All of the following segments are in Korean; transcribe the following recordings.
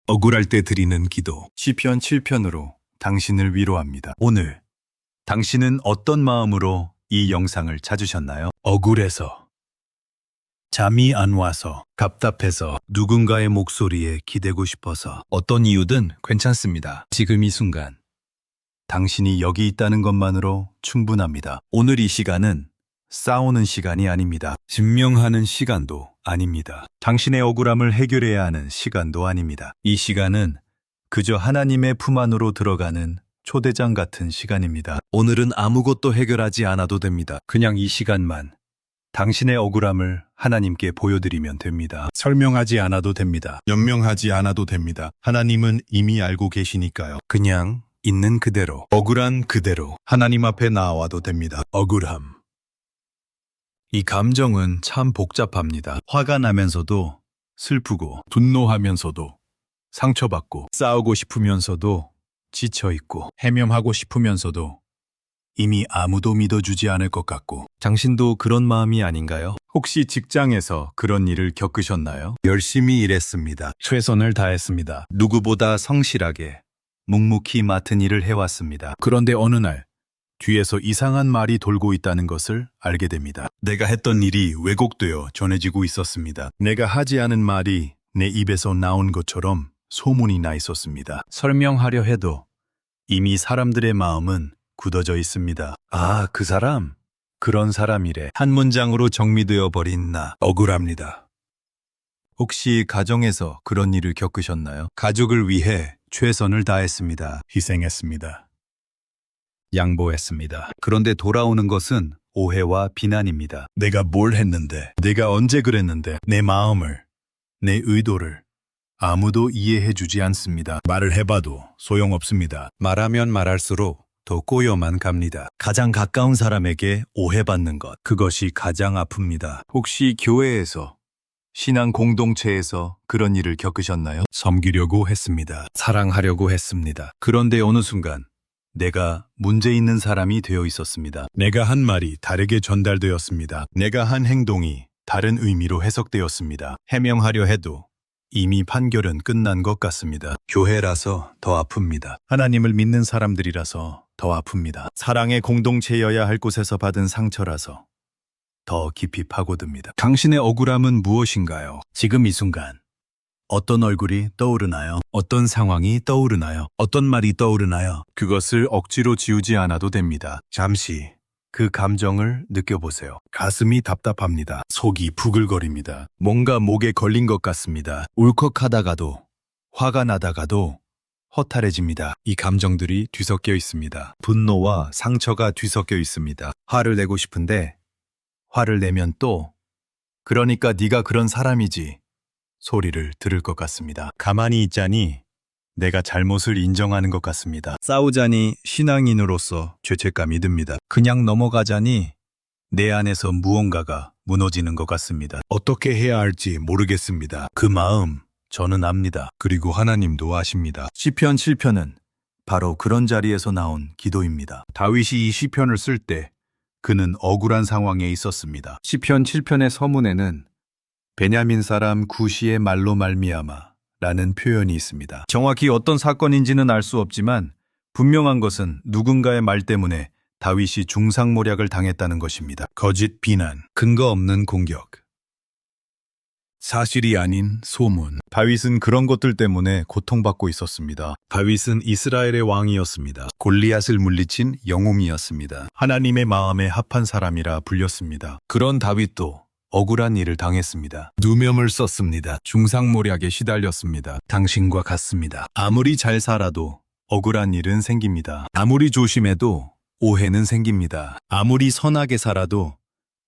억울할 때 드리는 기도. 시편 7편으로 당신을 위로합니다. 오늘 당신은 어떤 마음으로 이 영상을 찾으셨나요? 억울해서, 잠이 안 와서, 답답해서, 누군가의 목소리에 기대고 싶어서, 어떤 이유든 괜찮습니다. 지금 이 순간 당신이 여기 있다는 것만으로 충분합니다. 오늘 이 시간은 싸우는 시간이 아닙니다. 증명하는 시간도 아닙니다. 당신의 억울함을 해결해야 하는 시간도 아닙니다. 이 시간은 그저 하나님의 품 안으로 들어가는 초대장 같은 시간입니다. 오늘은 아무것도 해결하지 않아도 됩니다. 그냥 이 시간만 당신의 억울함을 하나님께 보여드리면 됩니다. 설명하지 않아도 됩니다. 연명하지 않아도 됩니다. 하나님은 이미 알고 계시니까요. 그냥 있는 그대로, 억울한 그대로 하나님 앞에 나와도 됩니다. 억울함. 이 감정은 참 복잡합니다. 화가 나면서도 슬프고, 분노하면서도 상처받고, 싸우고 싶으면서도 지쳐있고, 해명하고 싶으면서도 이미 아무도 믿어주지 않을 것 같고. 당신도 그런 마음이 아닌가요? 혹시 직장에서 그런 일을 겪으셨나요? 열심히 일했습니다. 최선을 다했습니다. 누구보다 성실하게 묵묵히 맡은 일을 해왔습니다. 그런데 어느 날 뒤에서 이상한 말이 돌고 있다는 것을 알게 됩니다. 내가 했던 일이 왜곡되어 전해지고 있었습니다. 내가 하지 않은 말이 내 입에서 나온 것처럼 소문이 나 있었습니다. 설명하려 해도 이미 사람들의 마음은 굳어져 있습니다. 아, 그 사람? 그런 사람이래. 한 문장으로 정리되어 버린 나. 억울합니다. 혹시 가정에서 그런 일을 겪으셨나요? 가족을 위해 최선을 다했습니다. 희생했습니다. 양보했습니다. 그런데 돌아오는 것은 오해와 비난입니다. 내가 뭘 했는데, 내가 언제 그랬는데, 내 마음을, 내 의도를 아무도 이해해주지 않습니다. 말을 해봐도 소용없습니다. 말하면 말할수록 더 꼬여만 갑니다. 가장 가까운 사람에게 오해받는 것, 그것이 가장 아픕니다. 혹시 교회에서, 신앙 공동체에서 그런 일을 겪으셨나요? 섬기려고 했습니다. 사랑하려고 했습니다. 그런데 어느 순간 내가 문제 있는 사람이 되어 있었습니다. 내가 한 말이 다르게 전달되었습니다. 내가 한 행동이 다른 의미로 해석되었습니다. 해명하려 해도 이미 판결은 끝난 것 같습니다. 교회라서 더 아픕니다. 하나님을 믿는 사람들이라서 더 아픕니다. 사랑의 공동체여야 할 곳에서 받은 상처라서 더 깊이 파고듭니다. 당신의 억울함은 무엇인가요? 지금 이 순간 어떤 얼굴이 떠오르나요? 어떤 상황이 떠오르나요? 어떤 말이 떠오르나요? 그것을 억지로 지우지 않아도 됩니다. 잠시 그 감정을 느껴보세요. 가슴이 답답합니다. 속이 부글거립니다. 뭔가 목에 걸린 것 같습니다. 울컥하다가도, 화가 나다가도 허탈해집니다. 이 감정들이 뒤섞여 있습니다. 분노와 상처가 뒤섞여 있습니다. 화를 내고 싶은데 화를 내면 또 그러니까 네가 그런 사람이지 소리를 들을 것 같습니다. 가만히 있자니 내가 잘못을 인정하는 것 같습니다. 싸우자니 신앙인으로서 죄책감이 듭니다. 그냥 넘어가자니 내 안에서 무언가가 무너지는 것 같습니다. 어떻게 해야 할지 모르겠습니다. 그 마음 저는 압니다. 그리고 하나님도 아십니다. 시편 7편은 바로 그런 자리에서 나온 기도입니다. 다윗이 이 시편을 쓸 때 그는 억울한 상황에 있었습니다. 시편 7편의 서문에는 베냐민 사람 구시의 말로 말미암아 라는 표현이 있습니다. 정확히 어떤 사건인지는 알 수 없지만 분명한 것은 누군가의 말 때문에 다윗이 중상모략을 당했다는 것입니다. 거짓 비난, 근거 없는 공격, 사실이 아닌 소문. 다윗은 그런 것들 때문에 고통받고 있었습니다. 다윗은 이스라엘의 왕이었습니다. 골리앗을 물리친 영웅이었습니다. 하나님의 마음에 합한 사람이라 불렸습니다. 그런 다윗도 억울한 일을 당했습니다. 누명을 썼습니다. 중상모략에 시달렸습니다. 당신과 같습니다. 아무리 잘 살아도 억울한 일은 생깁니다. 아무리 조심해도 오해는 생깁니다. 아무리 선하게 살아도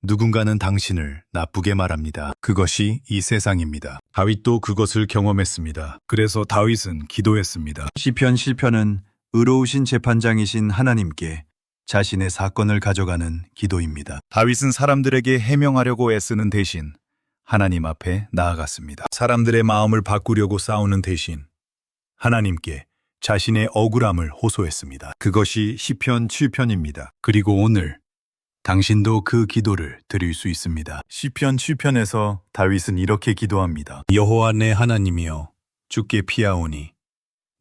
누군가는 당신을 나쁘게 말합니다. 그것이 이 세상입니다. 다윗도 그것을 경험했습니다. 그래서 다윗은 기도했습니다. 시편 7편은 의로우신 재판장이신 하나님께 자신의 사건을 가져가는 기도입니다. 다윗은 사람들에게 해명하려고 애쓰는 대신 하나님 앞에 나아갔습니다. 사람들의 마음을 바꾸려고 싸우는 대신 하나님께 자신의 억울함을 호소했습니다. 그것이 시편 7편입니다. 그리고 오늘 당신도 그 기도를 드릴 수 있습니다. 시편 7편에서 다윗은 이렇게 기도합니다. 여호와 내 하나님이여, 주께 피하오니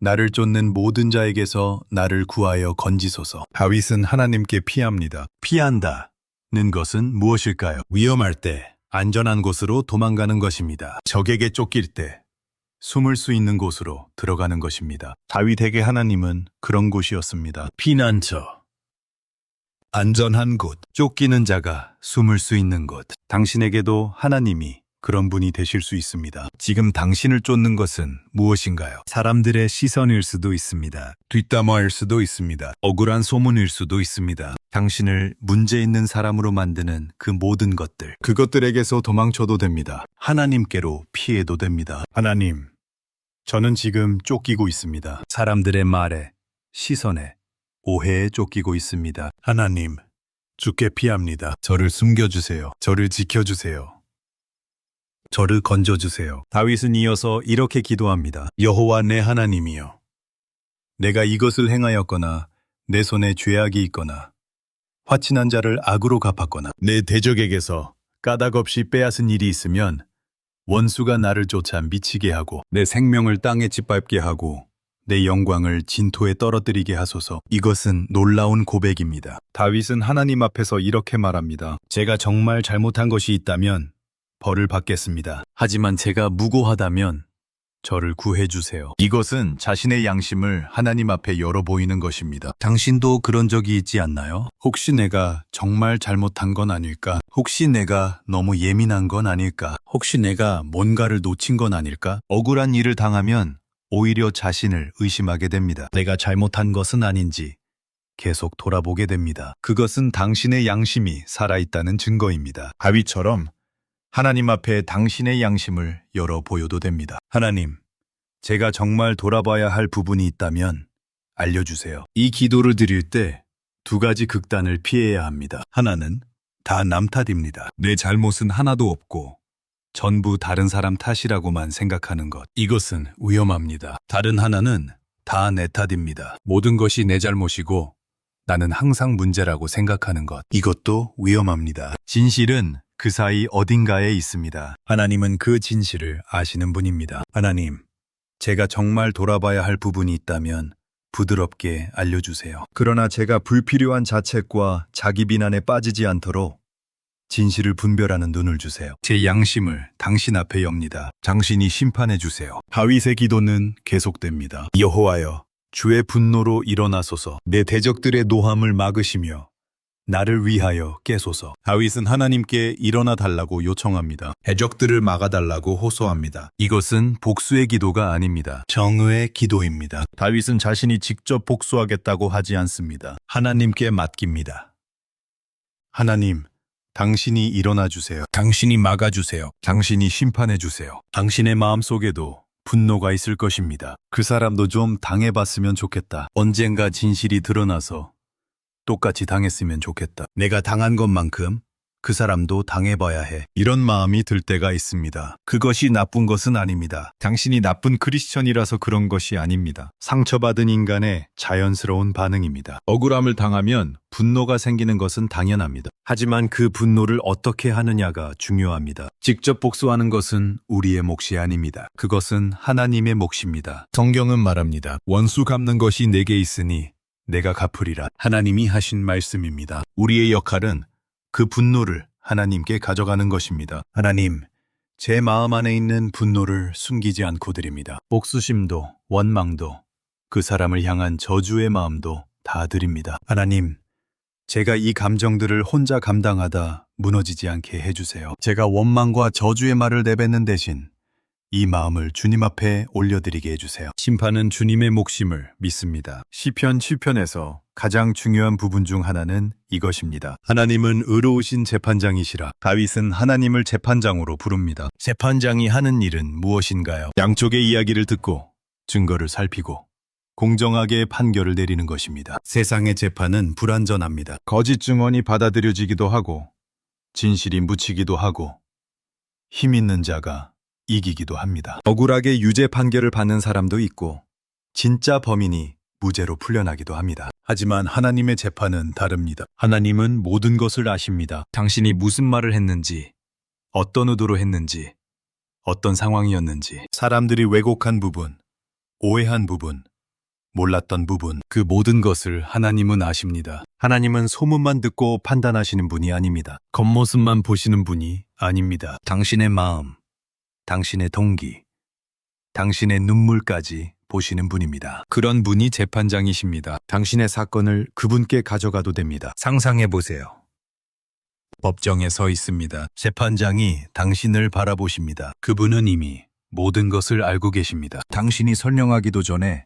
나를 쫓는 모든 자에게서 나를 구하여 건지소서. 다윗은 하나님께 피합니다. 피한다는 것은 무엇일까요? 위험할 때 안전한 곳으로 도망가는 것입니다. 적에게 쫓길 때 숨을 수 있는 곳으로 들어가는 것입니다. 다윗에게 하나님은 그런 곳이었습니다. 피난처, 안전한 곳, 쫓기는 자가 숨을 수 있는 곳. 당신에게도 하나님이 그런 분이 되실 수 있습니다. 지금 당신을 쫓는 것은 무엇인가요? 사람들의 시선일 수도 있습니다. 뒷담화일 수도 있습니다. 억울한 소문일 수도 있습니다. 당신을 문제 있는 사람으로 만드는 그 모든 것들, 그것들에게서 도망쳐도 됩니다. 하나님께로 피해도 됩니다. 하나님, 저는 지금 쫓기고 있습니다. 사람들의 말에, 시선에, 오해에 쫓기고 있습니다. 하나님, 주께 피합니다. 저를 숨겨주세요. 저를 지켜주세요. 저를 건져주세요. 다윗은 이어서 이렇게 기도합니다. 여호와 내 하나님이여, 내가 이것을 행하였거나 내 손에 죄악이 있거나 화친한 자를 악으로 갚았거나 내 대적에게서 까닭없이 빼앗은 일이 있으면 원수가 나를 쫓아 미치게 하고 내 생명을 땅에 짓밟게 하고 내 영광을 진토에 떨어뜨리게 하소서. 이것은 놀라운 고백입니다. 다윗은 하나님 앞에서 이렇게 말합니다. 제가 정말 잘못한 것이 있다면 벌을 받겠습니다. 하지만 제가 무고하다면 저를 구해주세요. 이것은 자신의 양심을 하나님 앞에 열어 보이는 것입니다. 당신도 그런 적이 있지 않나요? 혹시 내가 정말 잘못한 건 아닐까? 혹시 내가 너무 예민한 건 아닐까? 혹시 내가 뭔가를 놓친 건 아닐까? 억울한 일을 당하면 오히려 자신을 의심하게 됩니다. 내가 잘못한 것은 아닌지 계속 돌아보게 됩니다. 그것은 당신의 양심이 살아있다는 증거입니다. 다윗처럼 하나님 앞에 당신의 양심을 열어 보여도 됩니다. 하나님, 제가 정말 돌아봐야 할 부분이 있다면 알려주세요. 이 기도를 드릴 때 두 가지 극단을 피해야 합니다. 하나는 다 남 탓입니다. 내 잘못은 하나도 없고 전부 다른 사람 탓이라고만 생각하는 것. 이것은 위험합니다. 다른 하나는 다 내 탓입니다. 모든 것이 내 잘못이고 나는 항상 문제라고 생각하는 것. 이것도 위험합니다. 진실은 그 사이 어딘가에 있습니다. 하나님은 그 진실을 아시는 분입니다. 하나님, 제가 정말 돌아봐야 할 부분이 있다면 부드럽게 알려주세요. 그러나 제가 불필요한 자책과 자기 비난에 빠지지 않도록 진실을 분별하는 눈을 주세요. 제 양심을 당신 앞에 엽니다. 당신이 심판해 주세요. 다윗의 기도는 계속됩니다. 여호와여, 주의 분노로 일어나소서. 내 대적들의 노함을 막으시며 나를 위하여 깨소서. 다윗은 하나님께 일어나 달라고 요청합니다. 대적들을 막아달라고 호소합니다. 이것은 복수의 기도가 아닙니다. 정의의 기도입니다. 다윗은 자신이 직접 복수하겠다고 하지 않습니다. 하나님께 맡깁니다. 하나님, 당신이 일어나 주세요. 당신이 막아주세요. 당신이 심판해 주세요. 당신의 마음속에도 분노가 있을 것입니다. 그 사람도 좀 당해봤으면 좋겠다. 언젠가 진실이 드러나서 똑같이 당했으면 좋겠다. 내가 당한 것만큼 그 사람도 당해봐야 해. 이런 마음이 들 때가 있습니다. 그것이 나쁜 것은 아닙니다. 당신이 나쁜 크리스천이라서 그런 것이 아닙니다. 상처받은 인간의 자연스러운 반응입니다. 억울함을 당하면 분노가 생기는 것은 당연합니다. 하지만 그 분노를 어떻게 하느냐가 중요합니다. 직접 복수하는 것은 우리의 몫이 아닙니다. 그것은 하나님의 몫입니다. 성경은 말합니다. 원수 갚는 것이 내게 있으니 내가 갚으리라. 하나님이 하신 말씀입니다. 우리의 역할은 그 분노를 하나님께 가져가는 것입니다. 하나님, 제 마음 안에 있는 분노를 숨기지 않고 드립니다. 복수심도 원망도 그 사람을 향한 저주의 마음도 다 드립니다. 하나님, 제가 이 감정들을 혼자 감당하다 무너지지 않게 해주세요. 제가 원망과 저주의 말을 내뱉는 대신 이 마음을 주님 앞에 올려드리게 해주세요. 심판은 주님의 몫임을 믿습니다. 시편 7편에서 가장 중요한 부분 중 하나는 이것입니다. 하나님은 의로우신 재판장이시라. 다윗은 하나님을 재판장으로 부릅니다. 재판장이 하는 일은 무엇인가요? 양쪽의 이야기를 듣고 증거를 살피고 공정하게 판결을 내리는 것입니다. 세상의 재판은 불완전합니다. 거짓 증언이 받아들여지기도 하고 진실이 묻히기도 하고 힘 있는 자가 이기기도 합니다. 억울하게 유죄 판결을 받는 사람도 있고 진짜 범인이 무죄로 풀려나기도 합니다. 하지만 하나님의 재판은 다릅니다. 하나님은 모든 것을 아십니다. 당신이 무슨 말을 했는지, 어떤 의도로 했는지, 어떤 상황이었는지, 사람들이 왜곡한 부분, 오해한 부분, 몰랐던 부분, 그 모든 것을 하나님은 아십니다. 하나님은 소문만 듣고 판단하시는 분이 아닙니다. 겉모습만 보시는 분이 아닙니다. 당신의 마음, 당신의 동기, 당신의 눈물까지 보시는 분입니다. 그런 분이 재판장이십니다. 당신의 사건을 그분께 가져가도 됩니다. 상상해 보세요. 법정에 서 있습니다. 재판장이 당신을 바라보십니다. 그분은 이미 모든 것을 알고 계십니다. 당신이 설명하기도 전에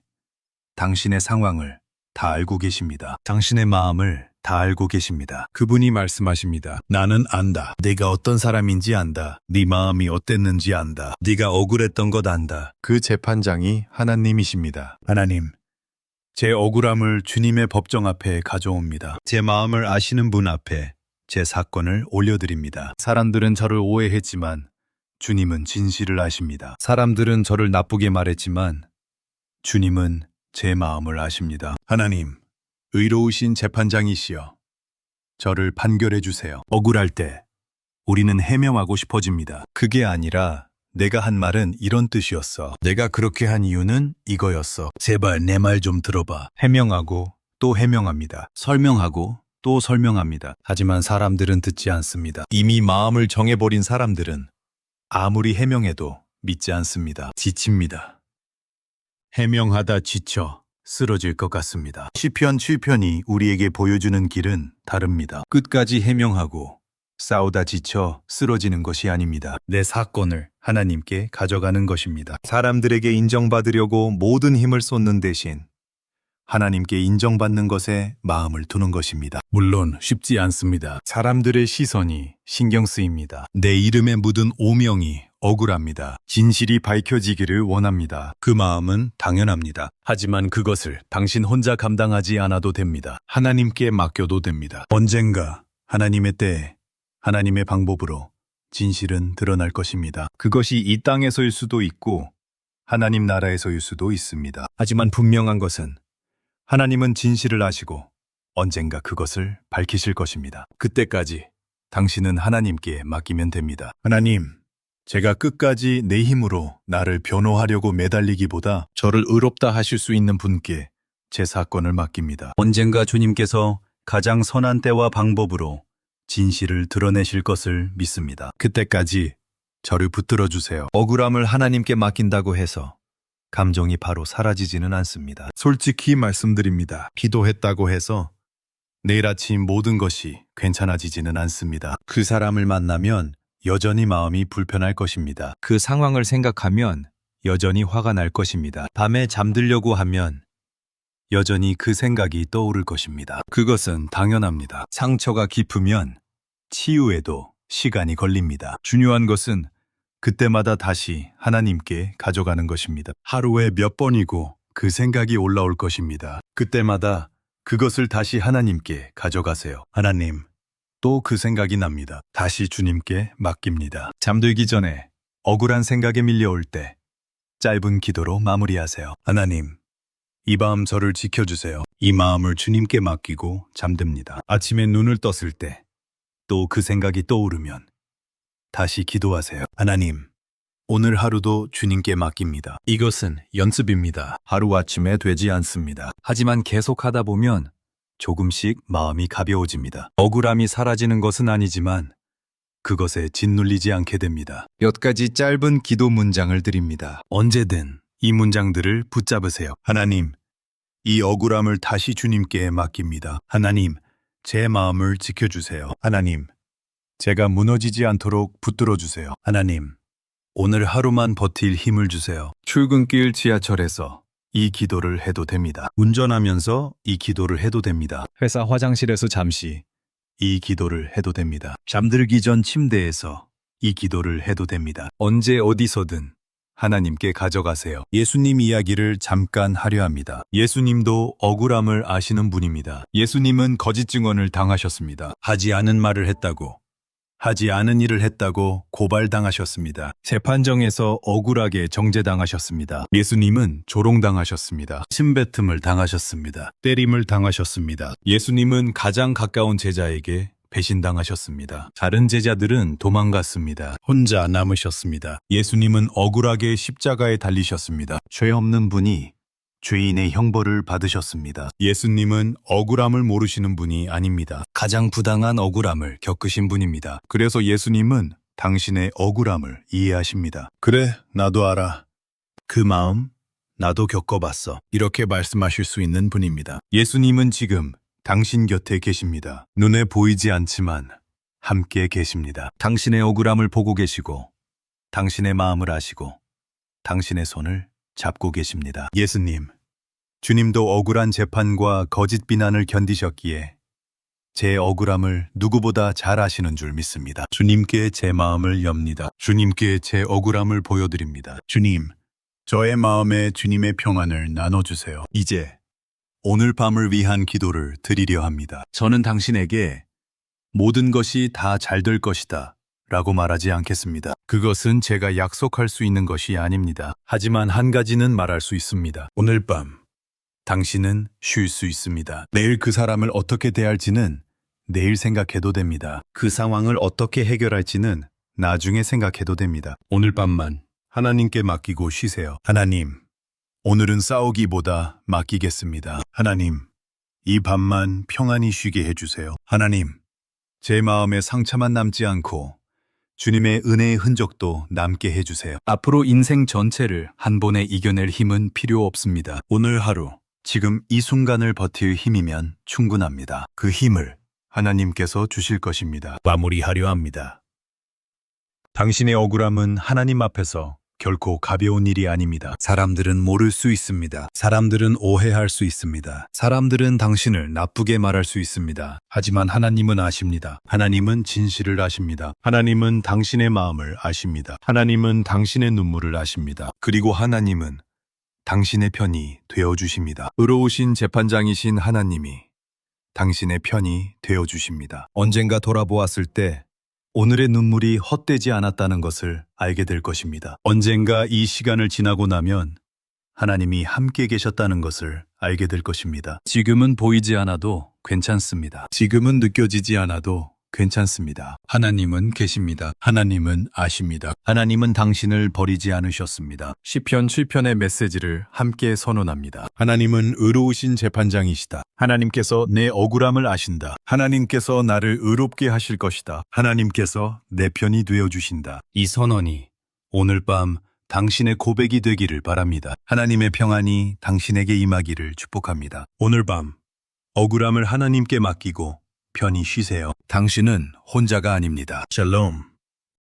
당신의 상황을 다 알고 계십니다. 당신의 마음을 다 알고 계십니다. 그분이 말씀하십니다. 나는 안다. 네가 어떤 사람인지 안다. 네 마음이 어땠는지 안다. 네가 억울했던 것 안다. 그 재판장이 하나님이십니다. 하나님, 제 억울함을 주님의 법정 앞에 가져옵니다. 제 마음을 아시는 분 앞에 제 사건을 올려드립니다. 사람들은 저를 오해했지만 주님은 진실을 아십니다. 사람들은 저를 나쁘게 말했지만 주님은 제 마음을 아십니다. 하나님, 의로우신 재판장이시여, 저를 판결해 주세요. 억울할 때 우리는 해명하고 싶어집니다. 그게 아니라 내가 한 말은 이런 뜻이었어. 내가 그렇게 한 이유는 이거였어. 제발 내 말 좀 들어봐. 해명하고 또 해명합니다. 설명하고 또 설명합니다. 하지만 사람들은 듣지 않습니다. 이미 마음을 정해버린 사람들은 아무리 해명해도 믿지 않습니다. 지칩니다. 해명하다 지쳐 쓰러질 것 같습니다. 시편 7편이 우리에게 보여주는 길은 다릅니다. 끝까지 해명하고 싸우다 지쳐 쓰러지는 것이 아닙니다. 내 사건을 하나님께 가져가는 것입니다. 사람들에게 인정받으려고 모든 힘을 쏟는 대신 하나님께 인정받는 것에 마음을 두는 것입니다. 물론 쉽지 않습니다. 사람들의 시선이 신경 쓰입니다. 내 이름에 묻은 오명이 억울합니다. 진실이 밝혀지기를 원합니다. 그 마음은 당연합니다. 하지만 그것을 당신 혼자 감당하지 않아도 됩니다. 하나님께 맡겨도 됩니다. 언젠가 하나님의 때에 하나님의 방법으로 진실은 드러날 것입니다. 그것이 이 땅에서일 수도 있고 하나님 나라에서일 수도 있습니다. 하지만 분명한 것은 하나님은 진실을 아시고 언젠가 그것을 밝히실 것입니다. 그때까지 당신은 하나님께 맡기면 됩니다. 하나님, 제가 끝까지 내 힘으로 나를 변호하려고 매달리기보다 저를 의롭다 하실 수 있는 분께 제 사건을 맡깁니다. 언젠가 주님께서 가장 선한 때와 방법으로 진실을 드러내실 것을 믿습니다. 그때까지 저를 붙들어 주세요. 억울함을 하나님께 맡긴다고 해서 감정이 바로 사라지지는 않습니다. 솔직히 말씀드립니다. 기도했다고 해서 내일 아침 모든 것이 괜찮아지지는 않습니다. 그 사람을 만나면 여전히 마음이 불편할 것입니다. 그 상황을 생각하면 여전히 화가 날 것입니다. 밤에 잠들려고 하면 여전히 그 생각이 떠오를 것입니다. 그것은 당연합니다. 상처가 깊으면 치유에도 시간이 걸립니다. 중요한 것은 그때마다 다시 하나님께 가져가는 것입니다. 하루에 몇 번이고 그 생각이 올라올 것입니다. 그때마다 그것을 다시 하나님께 가져가세요. 하나님, 또 그 생각이 납니다. 다시 주님께 맡깁니다. 잠들기 전에 억울한 생각에 밀려올 때 짧은 기도로 마무리하세요. 하나님, 이 밤 저를 지켜주세요. 이 마음을 주님께 맡기고 잠듭니다. 아침에 눈을 떴을 때 또 그 생각이 떠오르면 다시 기도하세요. 하나님, 오늘 하루도 주님께 맡깁니다. 이것은 연습입니다. 하루아침에 되지 않습니다. 하지만 계속하다 보면 조금씩 마음이 가벼워집니다. 억울함이 사라지는 것은 아니지만 그것에 짓눌리지 않게 됩니다. 몇 가지 짧은 기도 문장을 드립니다. 언제든 이 문장들을 붙잡으세요. 하나님, 이 억울함을 다시 주님께 맡깁니다. 하나님, 제 마음을 지켜주세요. 하나님, 제가 무너지지 않도록 붙들어 주세요. 하나님, 오늘 하루만 버틸 힘을 주세요. 출근길 지하철에서 이 기도를 해도 됩니다. 운전하면서 이 기도를 해도 됩니다. 회사 화장실에서 잠시 이 기도를 해도 됩니다. 잠들기 전 침대에서 이 기도를 해도 됩니다. 언제 어디서든 하나님께 가져가세요. 예수님 이야기를 잠깐 하려 합니다. 예수님도 억울함을 아시는 분입니다. 예수님은 거짓 증언을 당하셨습니다. 하지 않은 말을 했다고, 하지 않은 일을 했다고 고발당하셨습니다. 재판정에서 억울하게 정죄당하셨습니다. 예수님은 조롱당하셨습니다. 침뱉음을 당하셨습니다. 때림을 당하셨습니다. 예수님은 가장 가까운 제자에게 배신당하셨습니다. 다른 제자들은 도망갔습니다. 혼자 남으셨습니다. 예수님은 억울하게 십자가에 달리셨습니다. 죄 없는 분이 죄인의 형벌을 받으셨습니다. 예수님은 억울함을 모르시는 분이 아닙니다. 가장 부당한 억울함을 겪으신 분입니다. 그래서 예수님은 당신의 억울함을 이해하십니다. 그래, 나도 알아. 그 마음 나도 겪어봤어. 이렇게 말씀하실 수 있는 분입니다. 예수님은 지금 당신 곁에 계십니다. 눈에 보이지 않지만 함께 계십니다. 당신의 억울함을 보고 계시고 당신의 마음을 아시고 당신의 손을 잡고 계십니다. 예수님, 주님도 억울한 재판과 거짓 비난을 견디셨기에 제 억울함을 누구보다 잘 아시는 줄 믿습니다. 주님께 제 마음을 엽니다. 주님께 제 억울함을 보여드립니다. 주님, 저의 마음에 주님의 평안을 나눠주세요. 이제 오늘 밤을 위한 기도를 드리려 합니다. 저는 당신에게 모든 것이 다 잘 될 것이다 라고 말하지 않겠습니다. 그것은 제가 약속할 수 있는 것이 아닙니다. 하지만 한 가지는 말할 수 있습니다. 오늘 밤 당신은 쉴 수 있습니다. 내일 그 사람을 어떻게 대할지는 내일 생각해도 됩니다. 그 상황을 어떻게 해결할지는 나중에 생각해도 됩니다. 오늘 밤만 하나님께 맡기고 쉬세요. 하나님, 오늘은 싸우기보다 맡기겠습니다. 하나님, 이 밤만 평안히 쉬게 해주세요. 하나님, 제 마음에 상처만 남지 않고 주님의 은혜의 흔적도 남게 해주세요. 앞으로 인생 전체를 한 번에 이겨낼 힘은 필요 없습니다. 오늘 하루, 지금 이 순간을 버틸 힘이면 충분합니다. 그 힘을 하나님께서 주실 것입니다. 마무리하려 합니다. 당신의 억울함은 하나님 앞에서 결코 가벼운 일이 아닙니다. 사람들은 모를 수 있습니다. 사람들은 오해할 수 있습니다. 사람들은 당신을 나쁘게 말할 수 있습니다. 하지만 하나님은 아십니다. 하나님은 진실을 아십니다. 하나님은 당신의 마음을 아십니다. 하나님은 당신의 눈물을 아십니다. 그리고 하나님은 당신의 편이 되어주십니다. 의로우신 재판장이신 하나님이 당신의 편이 되어주십니다. 언젠가 돌아보았을 때 오늘의 눈물이 헛되지 않았다는 것을 알게 될 것입니다. 언젠가 이 시간을 지나고 나면 하나님이 함께 계셨다는 것을 알게 될 것입니다. 지금은 보이지 않아도 괜찮습니다. 지금은 느껴지지 않아도 괜찮습니다. 하나님은 계십니다. 하나님은 아십니다. 하나님은 당신을 버리지 않으셨습니다. 시편 7편의 메시지를 함께 선언합니다. 하나님은 의로우신 재판장이시다. 하나님께서 내 억울함을 아신다. 하나님께서 나를 의롭게 하실 것이다. 하나님께서 내 편이 되어주신다. 이 선언이 오늘 밤 당신의 고백이 되기를 바랍니다. 하나님의 평안이 당신에게 임하기를 축복합니다. 오늘 밤 억울함을 하나님께 맡기고 편히 쉬세요. 당신은 혼자가 아닙니다. 샬롬.